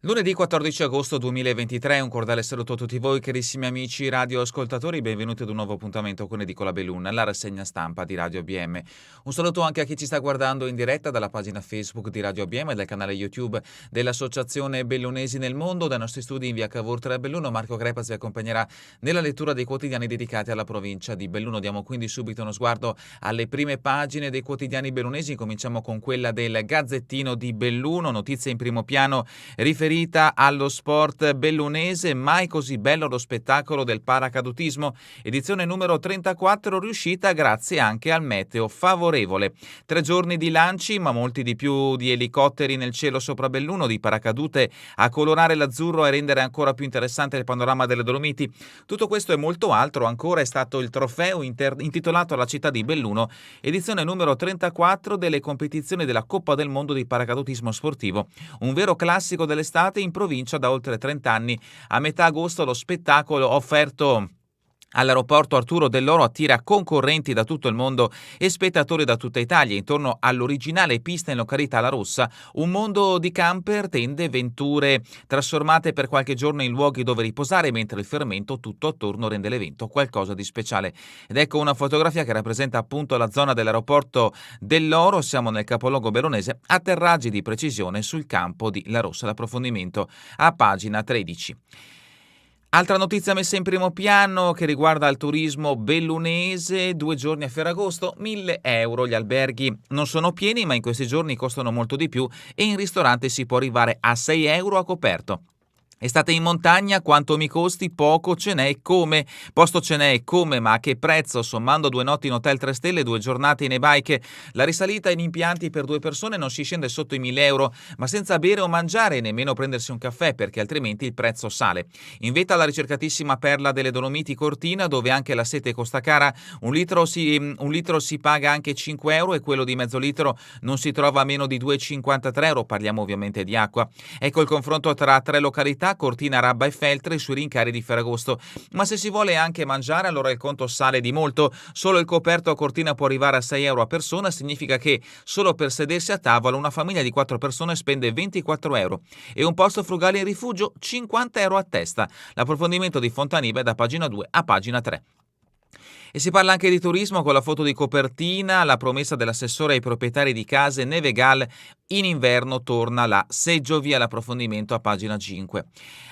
Lunedì 14 agosto 2023, un cordiale saluto a tutti voi carissimi amici radioascoltatori, benvenuti ad un nuovo appuntamento con Edicola Belluna, la rassegna stampa di Radio ABM. Un saluto anche a chi ci sta guardando in diretta dalla pagina Facebook di Radio ABM e dal canale YouTube dell'Associazione Bellunesi nel Mondo. Dai nostri studi in via Cavour 3 a Belluno, Marco Crepas vi accompagnerà nella lettura dei quotidiani dedicati alla provincia di Belluno. Diamo quindi subito uno sguardo alle prime pagine dei quotidiani bellunesi. Cominciamo con quella del Gazzettino di Belluno, notizie in primo piano riferita allo sport bellunese. Mai così bello lo spettacolo del paracadutismo, edizione numero 34, riuscita grazie anche al meteo favorevole. 3 giorni di lanci, ma molti di più di elicotteri nel cielo sopra Belluno, di paracadute a colorare l'azzurro e rendere ancora più interessante il panorama delle Dolomiti. Tutto questo e molto altro ancora è stato il trofeo intitolato alla città di Belluno, edizione numero 34 delle competizioni della Coppa del Mondo di paracadutismo sportivo, un vero classico dell'estate in provincia da oltre 30 anni. A metà agosto lo spettacolo offerto all'aeroporto Arturo Dell'Oro attira concorrenti da tutto il mondo e spettatori da tutta Italia. Intorno all'originale pista in località La Rossa, un mondo di camper, tende, venture trasformate per qualche giorno in luoghi dove riposare, mentre il fermento tutto attorno rende l'evento qualcosa di speciale. Ed ecco una fotografia che rappresenta appunto la zona dell'aeroporto Dell'Oro. Siamo nel capoluogo bellunese, atterraggi di precisione sul campo di La Rossa. L'approfondimento a pagina 13. Altra notizia messa in primo piano che riguarda il turismo bellunese: 2 giorni a Ferragosto, 1.000 euro. Gli alberghi non sono pieni, ma in questi giorni costano molto di più e in ristorante si può arrivare a 6 euro a coperto. Estate in montagna, quanto mi costi? Poco, ce n'è e come. Posto ce n'è e come, ma a che prezzo? Sommando 2 notti in hotel 3 stelle, 2 giornate in e-bike, la risalita in impianti per 2 persone non si scende sotto i 1.000 euro, ma senza bere o mangiare e nemmeno prendersi un caffè, perché altrimenti il prezzo sale. In vetta alla ricercatissima perla delle Dolomiti Cortina, dove anche la sete costa cara, un litro si paga anche 5 euro e quello di mezzo litro non si trova a meno di 2,53 euro, parliamo ovviamente di acqua. Ecco il confronto tra 3 località, Cortina, Rabba e Feltre, sui rincari di Ferragosto. Ma se si vuole anche mangiare, allora il conto sale di molto. Solo il coperto a Cortina può arrivare a 6 euro a persona, significa che solo per sedersi a tavola una famiglia di 4 persone spende 24 euro e un posto frugale in rifugio 50 euro a testa. L'approfondimento di Fontanive da pagina 2 a pagina 3. E si parla anche di turismo con la foto di copertina, la promessa dell'assessore ai proprietari di case Nevegal: in inverno torna la seggiovia. L'approfondimento a pagina 5.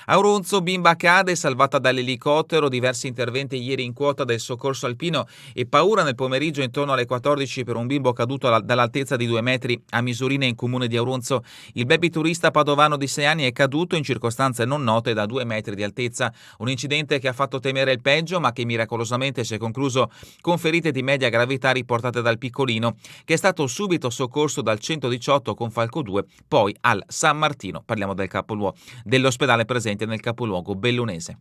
A Auronzo, bimba cade, salvata dall'elicottero, diversi interventi ieri in quota del soccorso alpino e paura nel pomeriggio intorno alle 14 per un bimbo caduto dall'altezza di 2 metri a Misurine in comune di Auronzo. Il baby turista padovano di 6 anni è caduto in circostanze non note da 2 metri di altezza, un incidente che ha fatto temere il peggio ma che miracolosamente si è concluso con ferite di media gravità riportate dal piccolino, che è stato subito soccorso dal 118 con Falco 2, poi al San Martino, parliamo del capoluogo, dell'ospedale presente nel capoluogo bellunese.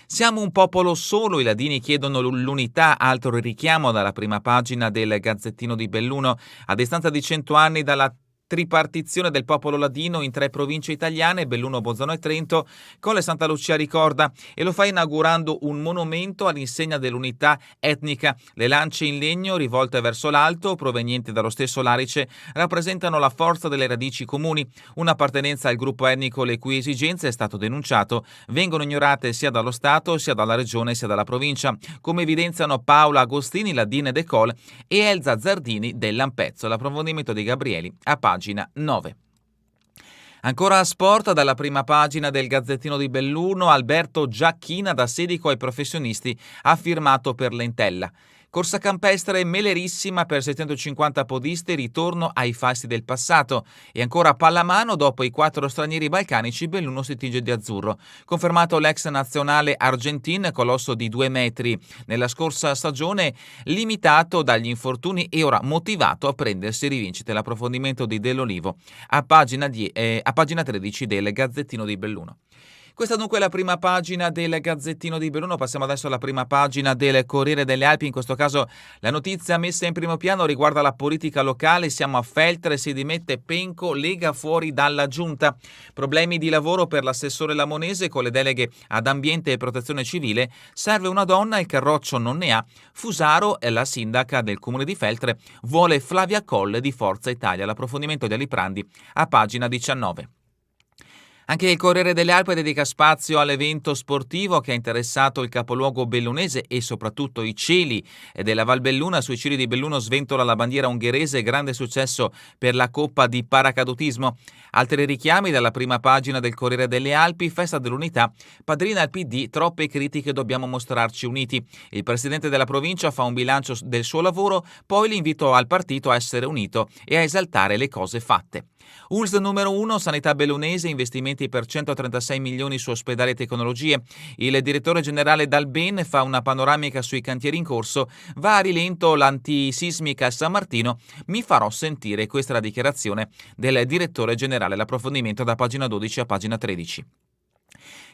Siamo un popolo solo, i ladini chiedono l'unità, altro richiamo dalla prima pagina del Gazzettino di Belluno. A distanza di 100 anni dalla tripartizione del popolo ladino in 3 province italiane, Belluno, Bolzano e Trento, Colle Santa Lucia ricorda e lo fa inaugurando un monumento all'insegna dell'unità etnica. Le lance in legno rivolte verso l'alto, provenienti dallo stesso Larice, rappresentano la forza delle radici comuni, un'appartenenza al gruppo etnico le cui esigenze, è stato denunciato, vengono ignorate sia dallo Stato, sia dalla Regione, sia dalla provincia, come evidenziano Paola Agostini, ladine de Col, e Elza Zardini dell'Ampezzo. L'approfondimento di Gabrieli a pagina 9. Ancora a sport, dalla prima pagina del Gazzettino di Belluno, Alberto Giacchina da Sedico ai professionisti ha firmato per l'Entella. Corsa campestre melerissima per 750 podisti, ritorno ai fasti del passato. E ancora pallamano, dopo i 4 stranieri balcanici, Belluno si tinge di azzurro. Confermato l'ex nazionale argentino, colosso di 2 metri nella scorsa stagione, limitato dagli infortuni e ora motivato a prendersi rivincite. L'approfondimento di Dell'Olivo a pagina 13 del Gazzettino di Belluno. Questa dunque è la prima pagina del Gazzettino di Belluno. Passiamo adesso alla prima pagina del Corriere delle Alpi. In questo caso la notizia messa in primo piano riguarda la politica locale. Siamo a Feltre, si dimette Penco, Lega fuori dalla giunta. Problemi di lavoro per l'assessore Lamonese con le deleghe ad ambiente e protezione civile. Serve una donna, il Carroccio non ne ha. Fusaro, la sindaca del comune di Feltre, vuole Flavia Colle di Forza Italia. L'approfondimento di Aliprandi a pagina 19. Anche il Corriere delle Alpi dedica spazio all'evento sportivo che ha interessato il capoluogo bellunese e soprattutto i cieli della Val Belluna. Sui cieli di Belluno sventola la bandiera ungherese, grande successo per la Coppa di paracadutismo. Altri richiami dalla prima pagina del Corriere delle Alpi: festa dell'unità, padrina al PD, troppe critiche, dobbiamo mostrarci uniti. Il presidente della provincia fa un bilancio del suo lavoro, poi l'invito al partito a essere unito e a esaltare le cose fatte. ULSS numero 1, Sanità Bellunese, investimenti per 136 milioni su ospedali e tecnologie. Il direttore generale Dalben fa una panoramica sui cantieri in corso, va a rilento l'antisismica a San Martino, mi farò sentire. Questa è la dichiarazione del direttore generale, l'approfondimento da pagina 12 a pagina 13.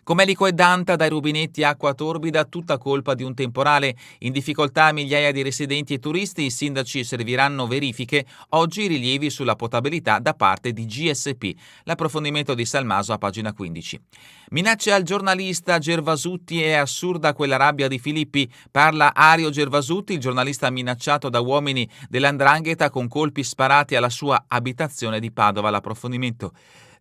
Comelico e Danta, dai rubinetti acqua torbida, tutta colpa di un temporale. In difficoltà migliaia di residenti e turisti, i sindaci serviranno verifiche, oggi rilievi sulla potabilità da parte di GSP. L'approfondimento di Salmaso a pagina 15. Minacce al giornalista Gervasutti, è assurda quella rabbia di Filippi, parla Ario Gervasutti, il giornalista minacciato da uomini dell''ndrangheta con colpi sparati alla sua abitazione di Padova. L'approfondimento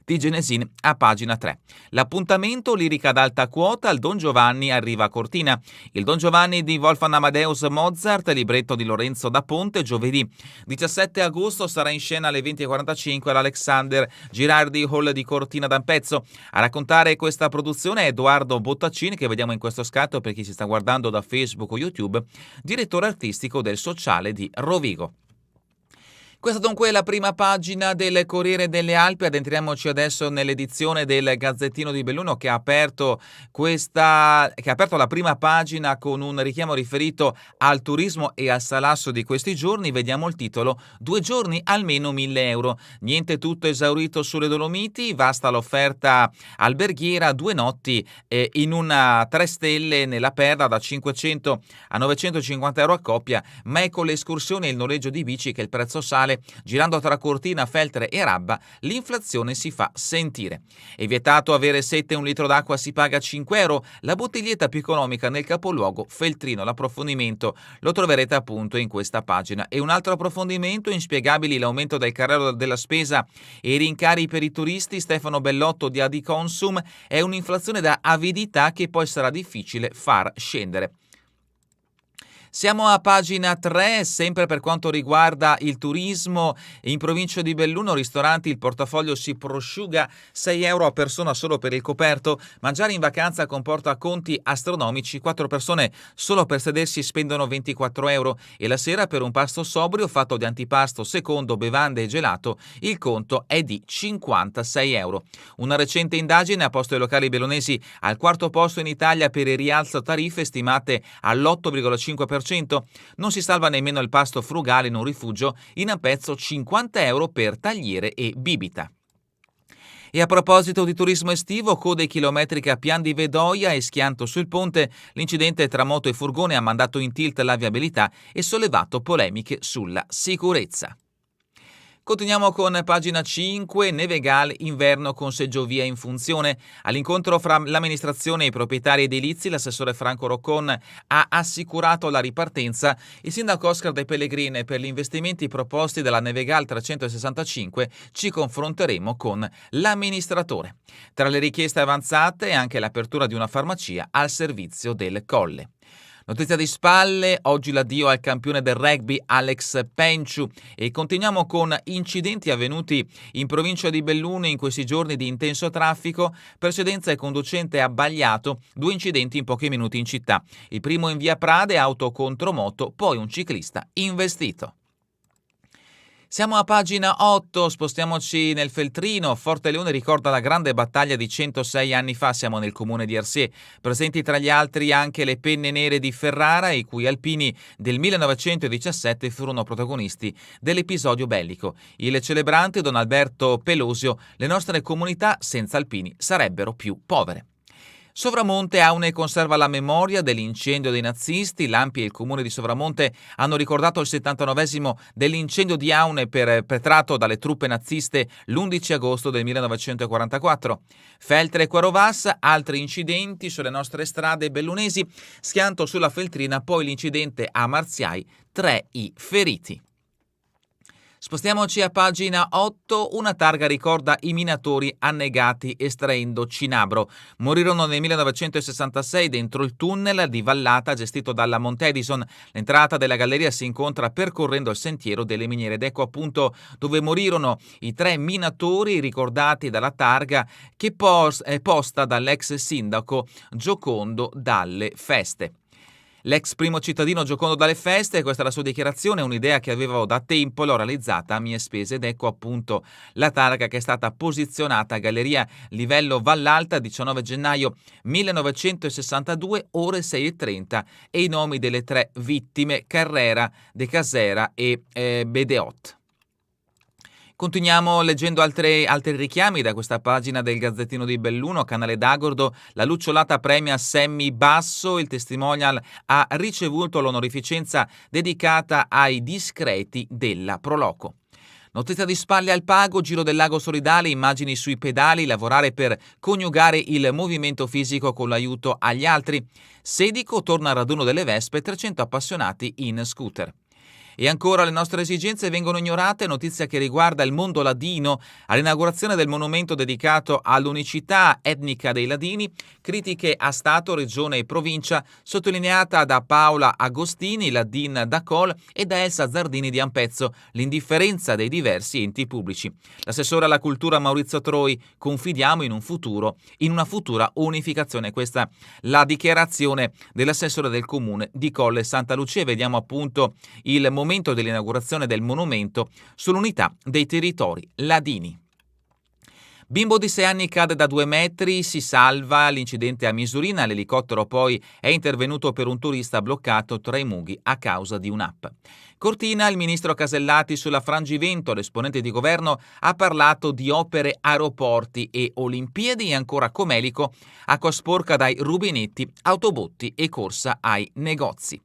di Genesin a pagina 3. L'appuntamento, lirica ad alta quota, il Don Giovanni arriva a Cortina. Il Don Giovanni di Wolfgang Amadeus Mozart, libretto di Lorenzo da Ponte, giovedì 17 agosto sarà in scena alle 20:45 all'Alexander Girardi Hall di Cortina d'Ampezzo. A raccontare questa produzione è Edoardo Bottaccini, che vediamo in questo scatto per chi si sta guardando da Facebook o YouTube, direttore artistico del Sociale di Rovigo. Questa dunque è la prima pagina del Corriere delle Alpi. Addentriamoci adesso nell'edizione del Gazzettino di Belluno, che ha aperto la prima pagina con un richiamo riferito al turismo e al salasso di questi giorni. Vediamo il titolo: 2 giorni almeno 1.000 euro. Niente tutto esaurito sulle Dolomiti, vasta l'offerta alberghiera, 2 notti in una 3 stelle nella Perla da 500 a 950 euro a coppia, ma è con le escursioni e il noleggio di bici che il prezzo sale. Girando tra Cortina, Feltre e Rabba, l'inflazione si fa sentire. È vietato avere sete, 1 litro d'acqua si paga 5 euro, la bottiglietta più economica nel capoluogo feltrino. L'approfondimento lo troverete appunto in questa pagina. E un altro approfondimento: inspiegabili l'aumento del carrello della spesa e i rincari per i turisti. Stefano Bellotto di Adiconsum: è un'inflazione da avidità che poi sarà difficile far scendere. Siamo a pagina 3, sempre per quanto riguarda il turismo. In provincia di Belluno, ristoranti, il portafoglio si prosciuga, 6 euro a persona solo per il coperto. Mangiare in vacanza comporta conti astronomici, 4 persone solo per sedersi spendono 24 euro e la sera per un pasto sobrio fatto di antipasto, secondo, bevande e gelato il conto è di 56 euro. Una recente indagine ha posto i locali bellunesi al 4° posto in Italia per il rialzo tariffe stimate all'8,5%. Non si salva nemmeno il pasto frugale in un rifugio, in Ampezzo 50 euro per tagliere e bibita. E a proposito di turismo estivo, code chilometriche a Pian di Vedoia e schianto sul ponte, l'incidente tra moto e furgone ha mandato in tilt la viabilità e sollevato polemiche sulla sicurezza. Continuiamo con pagina 5, Nevegal, inverno con seggiovia in funzione. All'incontro fra l'amministrazione e i proprietari edilizi, l'assessore Franco Roccon ha assicurato la ripartenza. Il sindaco Oscar De Pellegrini: per gli investimenti proposti dalla Nevegal 365 ci confronteremo con l'amministratore. Tra le richieste avanzate anche l'apertura di una farmacia al servizio del Colle. Notizia di spalle, oggi l'addio al campione del rugby Alex Penciu. E continuiamo con incidenti avvenuti in provincia di Belluno in questi giorni di intenso traffico. Precedenza e conducente abbagliato, 2 incidenti in pochi minuti in città. Il primo in via Prade, auto contro moto, poi un ciclista investito. Siamo a pagina 8, spostiamoci nel Feltrino. Forteleone ricorda la grande battaglia di 106 anni fa. Siamo nel comune di Arsè. Presenti tra gli altri anche le penne nere di Ferrara, i cui alpini del 1917 furono protagonisti dell'episodio bellico. Il celebrante Don Alberto Pelosio: le nostre comunità senza alpini sarebbero più povere. Sovramonte, Aune conserva la memoria dell'incendio dei nazisti. L'Ampi e il comune di Sovramonte hanno ricordato il 79esimo dell'incendio di Aune perpetrato dalle truppe naziste l'11 agosto del 1944. Feltre e Quarovas, altri incidenti sulle nostre strade bellunesi. Schianto sulla Feltrina, poi l'incidente a Marziai, 3 i feriti. Spostiamoci a pagina 8, una targa ricorda i minatori annegati estraendo cinabro. Morirono nel 1966 dentro il tunnel di vallata gestito dalla Mount Edison. L'entrata della galleria si incontra percorrendo il sentiero delle miniere ed ecco appunto dove morirono i 3 minatori ricordati dalla targa che è posta dall'ex sindaco Giocondo Dalle Feste. L'ex primo cittadino Giocondo Dalle Feste, questa è la sua dichiarazione, un'idea che avevo da tempo, l'ho realizzata a mie spese ed ecco appunto la targa che è stata posizionata a Galleria Livello Vallalta 19 gennaio 1962, ore 6:30 e i nomi delle 3 vittime, Carrera, De Casera e Bedeot. Continuiamo leggendo altri richiami da questa pagina del Gazzettino di Belluno, Canale d'Agordo. La lucciolata premia Sammy Basso, il testimonial ha ricevuto l'onorificenza dedicata ai discreti della Proloco. Notizia di spalle al pago, Giro del Lago Solidale, immagini sui pedali, lavorare per coniugare il movimento fisico con l'aiuto agli altri. Sedico torna al raduno delle Vespe, 300 appassionati in scooter. E ancora le nostre esigenze vengono ignorate, notizia che riguarda il mondo ladino, all'inaugurazione del monumento dedicato all'unicità etnica dei ladini, critiche a Stato, Regione e Provincia, sottolineata da Paola Agostini, Ladin da Col e da Elsa Zardini di Ampezzo, l'indifferenza dei diversi enti pubblici. L'assessore alla cultura Maurizio Troi, confidiamo in una futura unificazione. Questa la dichiarazione dell'assessore del comune di Colle Santa Lucia. Vediamo appunto il momento dell'inaugurazione del monumento sull'unità dei territori ladini. Bimbo di 6 anni cade da 2 metri, si salva l'incidente a Misurina, l'elicottero poi è intervenuto per un turista bloccato tra i mughi a causa di un'app. Cortina, il ministro Casellati sulla Frangivento, l'esponente di governo ha parlato di opere, aeroporti e Olimpiadi e ancora Comelico, acqua sporca dai rubinetti, autobotti e corsa ai negozi.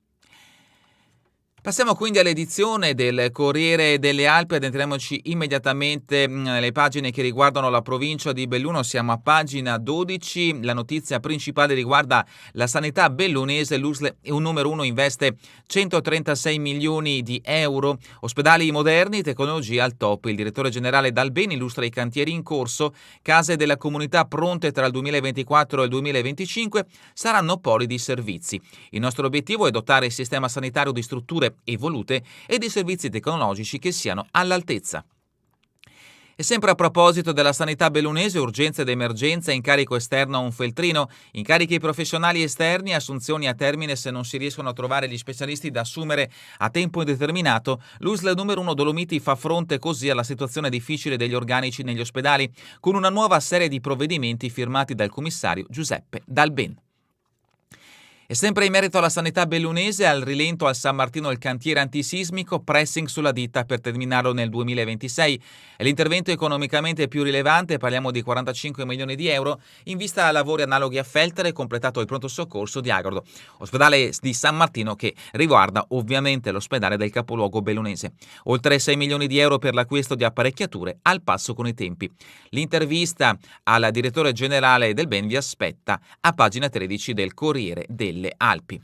Passiamo quindi all'edizione del Corriere delle Alpi, addentriamoci immediatamente nelle pagine che riguardano la provincia di Belluno, siamo a pagina 12, la notizia principale riguarda la sanità bellunese, l'USL numero 1 investe 136 milioni di euro, ospedali moderni, tecnologia al top, il direttore generale Dalbeni illustra i cantieri in corso, case della comunità pronte tra il 2024 e il 2025, saranno poli di servizi. Il nostro obiettivo è dotare il sistema sanitario di strutture evolute e di servizi tecnologici che siano all'altezza. E sempre a proposito della sanità bellunese, urgenza ed emergenza, incarico esterno a un feltrino, incarichi professionali esterni, assunzioni a termine se non si riescono a trovare gli specialisti da assumere a tempo indeterminato, l'USL numero 1 Dolomiti fa fronte così alla situazione difficile degli organici negli ospedali, con una nuova serie di provvedimenti firmati dal commissario Giuseppe Dalben. E sempre in merito alla sanità bellunese, al rilento al San Martino il cantiere antisismico, pressing sulla ditta per terminarlo nel 2026. È l'intervento economicamente più rilevante, parliamo di 45 milioni di euro, in vista a lavori analoghi a Feltre, completato il pronto soccorso di Agordo, ospedale di San Martino che riguarda ovviamente l'ospedale del capoluogo bellunese. Oltre 6 milioni di euro per l'acquisto di apparecchiature al passo con i tempi. L'intervista al direttore generale del Ben vi aspetta a pagina 13 del Corriere delle Alpi.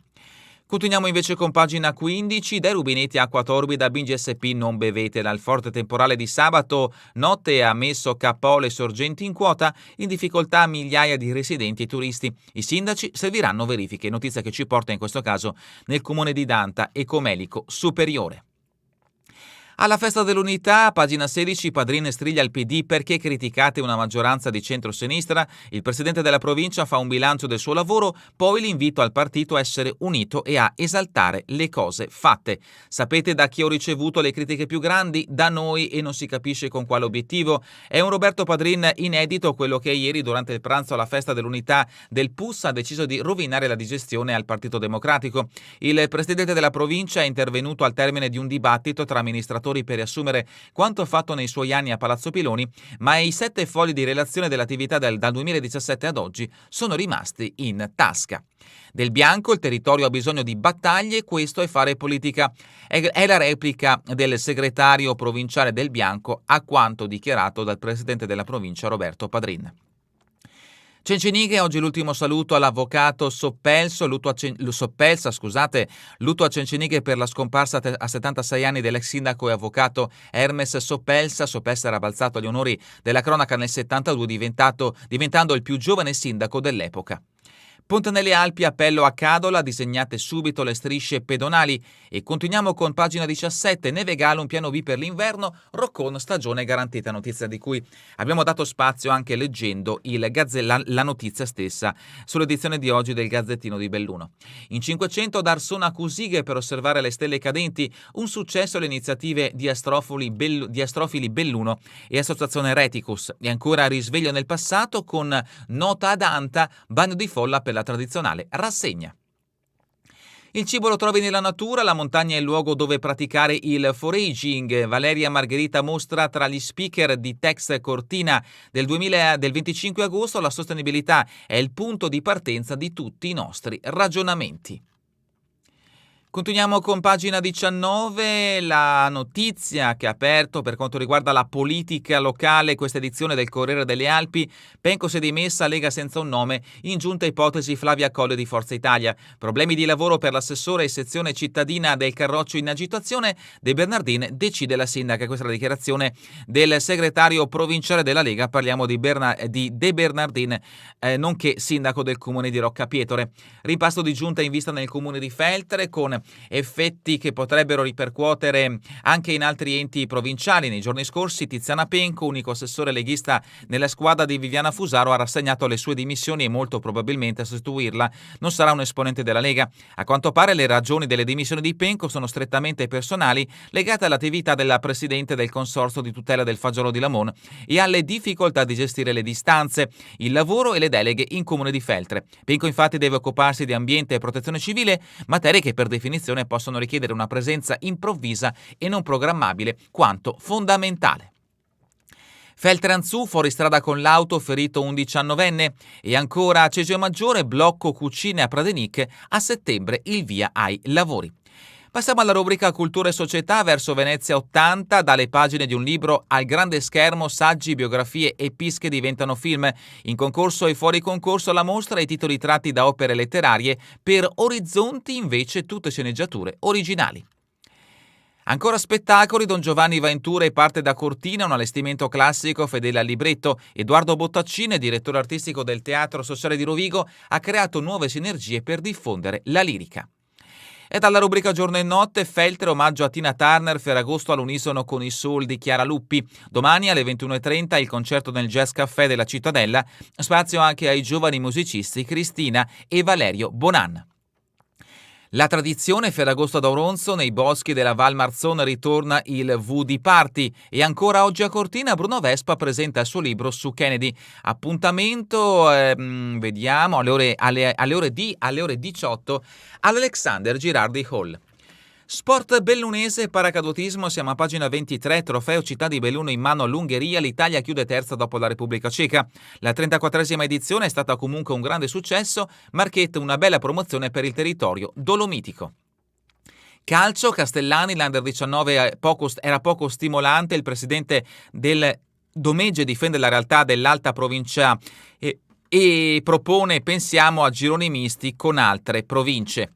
Continuiamo invece con pagina 15, dai rubinetti acqua torbida, Bingi SP non bevete. Dal forte temporale di sabato notte ha messo capo le sorgenti in quota, in difficoltà migliaia di residenti e turisti. I sindaci serviranno verifiche, notizia che ci porta in questo caso nel comune di Danta e Comelico Superiore. Alla festa dell'unità, pagina 16, Padrin striglia il PD perché criticate una maggioranza di centro-sinistra. Il presidente della provincia fa un bilancio del suo lavoro, poi l'invito al partito a essere unito e a esaltare le cose fatte. Sapete da chi ho ricevuto le critiche più grandi? Da noi, e non si capisce con quale obiettivo. È un Roberto Padrin inedito quello che ieri durante il pranzo alla festa dell'unità del PUS ha deciso di rovinare la digestione al Partito Democratico. Il presidente della provincia è intervenuto al termine di un dibattito tra amministratori per riassumere quanto fatto nei suoi anni a Palazzo Piloni, ma i 7 fogli di relazione dell'attività dal 2017 ad oggi sono rimasti in tasca. Del bianco, il territorio ha bisogno di battaglie, questo è fare politica. È la replica del segretario provinciale del bianco a quanto dichiarato dal presidente della provincia Roberto Padrin. Cencenighe, oggi l'ultimo saluto all'avvocato Soppelsa, lutto a Cencenighe per la scomparsa a 76 anni dell'ex sindaco e avvocato Hermes Soppelsa. Soppelsa era balzato agli onori della cronaca nel 72, diventando il più giovane sindaco dell'epoca. Ponte nelle Alpi, appello a Cadola, disegnate subito le strisce pedonali. E continuiamo con pagina 17, Neve Gala, un piano B per l'inverno, Roccon, stagione garantita, notizia di cui abbiamo dato spazio anche leggendo la notizia stessa sull'edizione di oggi del Gazzettino di Belluno. In 500 Darsona Cusighe per osservare le stelle cadenti, un successo le iniziative di Astrofili Belluno e Associazione Reticus. E ancora risveglio nel passato con nota ad Anta, bagno di folla per la tradizionale rassegna. Il cibo lo trovi nella natura, la montagna è il luogo dove praticare il foraging. Valeria Margherita mostra tra gli speaker di Tex Cortina del 25 agosto, la sostenibilità è il punto di partenza di tutti i nostri ragionamenti. Continuiamo con pagina 19, la notizia che ha aperto per quanto riguarda la politica locale questa edizione del Corriere delle Alpi. Penco si è dimessa, Lega senza un nome, in giunta ipotesi Flavia Colle di Forza Italia. Problemi di lavoro per l'assessore e sezione cittadina del Carroccio in agitazione, De Bernardin decide la sindaca. Questa è la dichiarazione del segretario provinciale della Lega, parliamo di De Bernardin, nonché sindaco del comune di Roccapietore. Rimpasto di giunta in vista nel comune di Feltre con effetti che potrebbero ripercuotere anche in altri enti provinciali. Nei giorni scorsi Tiziana Penco, unico assessore leghista nella squadra di Viviana Fusaro, ha rassegnato le sue dimissioni e molto probabilmente a sostituirla non sarà un esponente della Lega. A quanto pare le ragioni delle dimissioni di Penco sono strettamente personali, legate all'attività della presidente del consorzio di tutela del fagiolo di Lamon e alle difficoltà di gestire le distanze, il lavoro e le deleghe in comune di Feltre. Penco infatti deve occuparsi di ambiente e protezione civile, materie che per definizione possono richiedere una presenza improvvisa e non programmabile quanto fondamentale. Feltre Anzù, fuori strada con l'auto, ferito un 19enne. E ancora a Cesio Maggiore, blocco cucine a Pradenic, a settembre il via ai lavori. Passiamo alla rubrica Cultura e Società, verso Venezia 80, dalle pagine di un libro al grande schermo, saggi, biografie e pische diventano film. In concorso e fuori concorso la mostra e i titoli tratti da opere letterarie, per Orizzonti invece tutte sceneggiature originali. Ancora spettacoli, Don Giovanni va in tour e parte da Cortina, un allestimento classico fedele al libretto. Edoardo Bottaccine, direttore artistico del Teatro Sociale di Rovigo, ha creato nuove sinergie per diffondere la lirica. E dalla rubrica Giorno e Notte, Feltre, omaggio a Tina Turner, Ferragosto all'unisono con i Soul di Chiara Luppi. Domani alle 21.30 il concerto nel Jazz Café della Cittadella, spazio anche ai giovani musicisti Cristina e Valerio Bonan. La tradizione Ferragosto ad Auronzo, nei boschi della Val Marzone ritorna il VD Party e ancora oggi a Cortina Bruno Vespa presenta il suo libro su Kennedy. Appuntamento, vediamo, alle ore 18 all'Alexander Girardi Hall. Sport bellunese, paracadutismo, siamo a pagina 23, trofeo Città di Belluno in mano all'Ungheria, l'Italia chiude terza dopo la Repubblica Ceca. La 34esima edizione è stata comunque un grande successo, Marchette una bella promozione per il territorio dolomitico. Calcio, Castellani, l'Under 19 era poco stimolante, il presidente del Domegge difende la realtà dell'alta provincia e propone, pensiamo a gironi misti con altre province.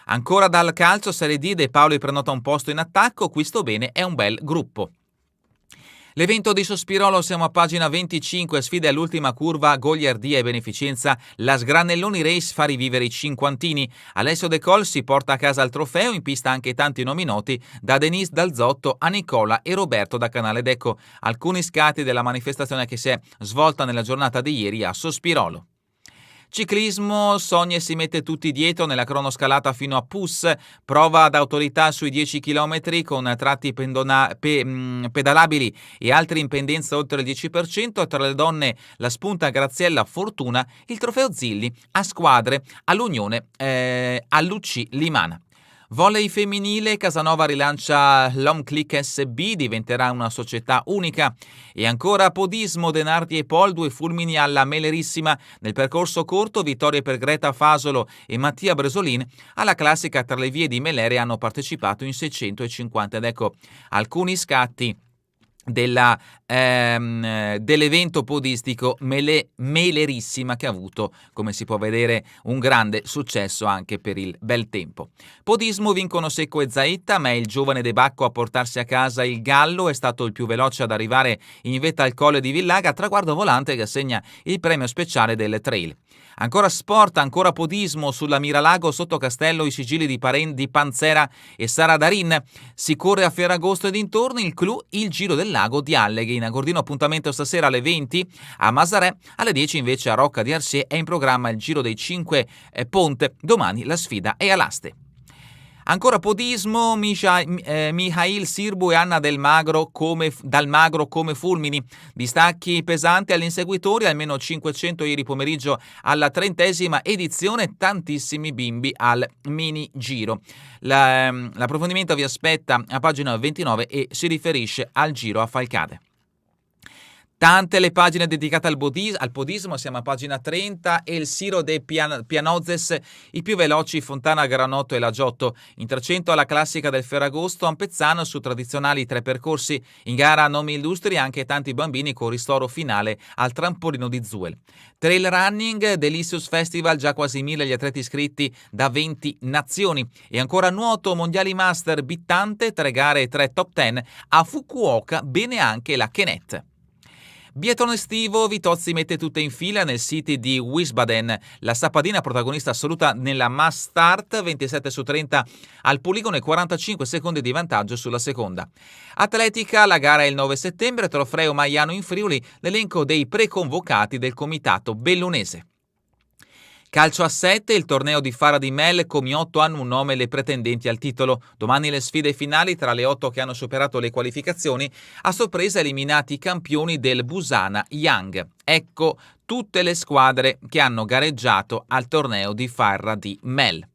Ancora dal calcio Serie D, De Paoli prenota un posto in attacco, qui sto bene, è un bel gruppo. L'evento di Sospirolo, siamo a pagina 25, sfide all'ultima curva, goliardia e beneficenza, la Sgranelloni Race fa rivivere i cinquantini. Alessio De Col si porta a casa il trofeo, in pista anche tanti nomi noti, da Denise Dalzotto a Nicola e Roberto da Canale d'Ecco. Alcuni scatti della manifestazione che si è svolta nella giornata di ieri a Sospirolo. Ciclismo, Sogne si mette tutti dietro nella cronoscalata fino a Pus, prova ad autorità sui 10 km con tratti pedalabili e altri in pendenza oltre il 10%, tra le donne la spunta Graziella Fortuna, il trofeo Zilli a squadre all'Unione all'UC Limana. Volley femminile, Casanova rilancia l'Homeclick SB, diventerà una società unica. E ancora podismo, Denardi e Pol, due fulmini alla Melerissima. Nel percorso corto, vittorie per Greta Fasolo e Mattia Bresolin. Alla classica tra le vie di Melere hanno partecipato in 650. Ed ecco alcuni scatti dell'evento podistico Melerissima, che ha avuto, come si può vedere, un grande successo anche per il bel tempo. Podismo vincono Secco e Zaetta, ma è il giovane De Bacco a portarsi a casa il gallo. È stato il più veloce ad arrivare in vetta al Colle di Villaga, traguardo volante che assegna il premio speciale del trail. Ancora sport, ancora podismo sulla Miralago, sotto Castello i sigilli di Panzera e Sara Darin. Si corre a Ferragosto e dintorni, il clou, il Giro del Lago di Alleghin. A Gordino appuntamento stasera alle 20 a Masarè, alle 10 invece a Rocca di Arcier è in programma il Giro dei 5 Ponte, domani la sfida è a Laste. Ancora podismo, Mihail Sirbu e Anna Dal Magro come fulmini. Distacchi pesanti agli inseguitori, almeno 500 ieri pomeriggio alla 30ª edizione, tantissimi bimbi al mini giro. L'approfondimento vi aspetta a pagina 29 e si riferisce al giro a Falcade. Tante le pagine dedicate al podismo, siamo a pagina 30, e il Siro de Pianozes, i più veloci Fontana, Granotto e Lagiotto, in 300 alla classica del Ferragosto, Ampezzano su tradizionali 3 percorsi, in gara nomi illustri anche tanti bambini con ristoro finale al trampolino di Zuel. Trail running, Delicious Festival, già quasi 1000 gli atleti iscritti da 20 nazioni, e ancora nuoto, mondiali master Bittante, 3 gare e 3 top 10, a Fukuoka bene anche la Kenet. Biathlon estivo, Vitozzi mette tutte in fila nel City di Wiesbaden. La sappadina protagonista assoluta nella mass start, 27 su 30 al poligono e 45 secondi di vantaggio sulla seconda. Atletica, la gara è il 9 settembre, Trofeo Maiano in Friuli, l'elenco dei preconvocati del comitato bellunese. Calcio a 7, il torneo di Fara di Mel, come 8 hanno un nome le pretendenti al titolo. Domani le sfide finali tra le 8 che hanno superato le qualificazioni, a sorpresa eliminati i campioni del Busana Young. Ecco tutte le squadre che hanno gareggiato al torneo di Fara di Mel.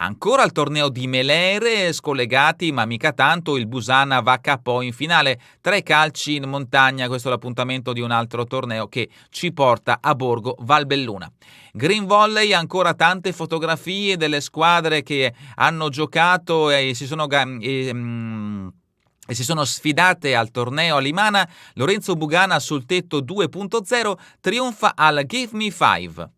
Ancora al torneo di Melere, scollegati ma mica tanto, il Busana va KO in finale, 3 calci in montagna, questo è l'appuntamento di un altro torneo che ci porta a Borgo Valbelluna. Green Volley, ancora tante fotografie delle squadre che hanno giocato e si sono sfidate al torneo a Limana. Lorenzo Bugana sul tetto 2.0 trionfa al Give Me 5.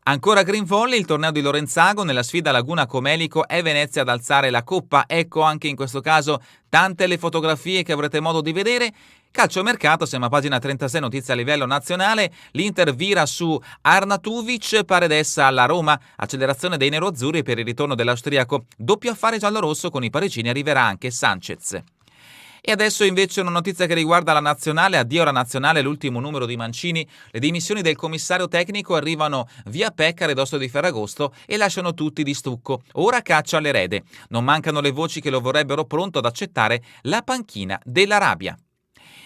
Ancora Green Volley, il torneo di Lorenzago, nella sfida Laguna Comelico è Venezia ad alzare la coppa. Ecco anche in questo caso tante le fotografie che avrete modo di vedere. Calciomercato, siamo a pagina 36, notizie a livello nazionale. L'Inter vira su Arnautovic, Paredessa alla Roma, accelerazione dei neroazzurri per il ritorno dell'austriaco. Doppio affare giallorosso, con i parigini arriverà anche Sanchez. E adesso invece una notizia che riguarda la nazionale. Addio alla nazionale, l'ultimo numero di Mancini. Le dimissioni del commissario tecnico arrivano via Pecca, Redosso di Ferragosto, e lasciano tutti di stucco. Ora caccia all'erede. Non mancano le voci che lo vorrebbero pronto ad accettare la panchina dell'Arabia.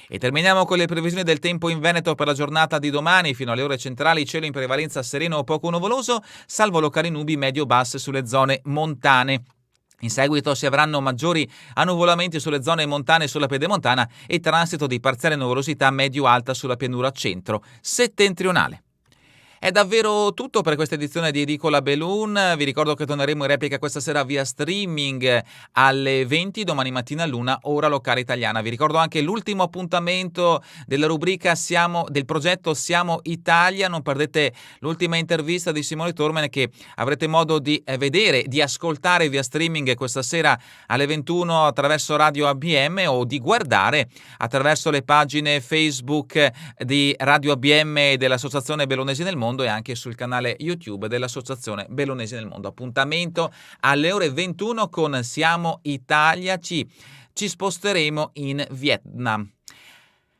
E terminiamo con le previsioni del tempo in Veneto per la giornata di domani. Fino alle ore centrali cielo in prevalenza sereno o poco nuvoloso, salvo locali nubi medio-basse sulle zone montane. In seguito si avranno maggiori annuvolamenti sulle zone montane e sulla pedemontana e transito di parziale nuvolosità medio-alta sulla pianura centro-settentrionale. È davvero tutto per questa edizione di Edicola Belun. Vi ricordo che torneremo in replica questa sera via streaming alle 20, domani mattina all'1, ora locale italiana. Vi ricordo anche l'ultimo appuntamento della rubrica del progetto Siamo Italia. Non perdete l'ultima intervista di Simone Tormen, che avrete modo di vedere, di ascoltare via streaming questa sera alle 21 attraverso Radio ABM, o di guardare attraverso le pagine Facebook di Radio ABM e dell'Associazione Bellunesi nel Mondo, e anche sul canale YouTube dell'Associazione Bellunesi nel Mondo. Appuntamento alle ore 21 con Siamo Italia. Ci sposteremo in Vietnam.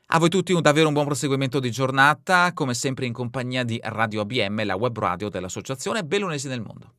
A voi tutti davvero un buon proseguimento di giornata, come sempre in compagnia di Radio ABM, la web radio dell'Associazione Bellunesi nel Mondo.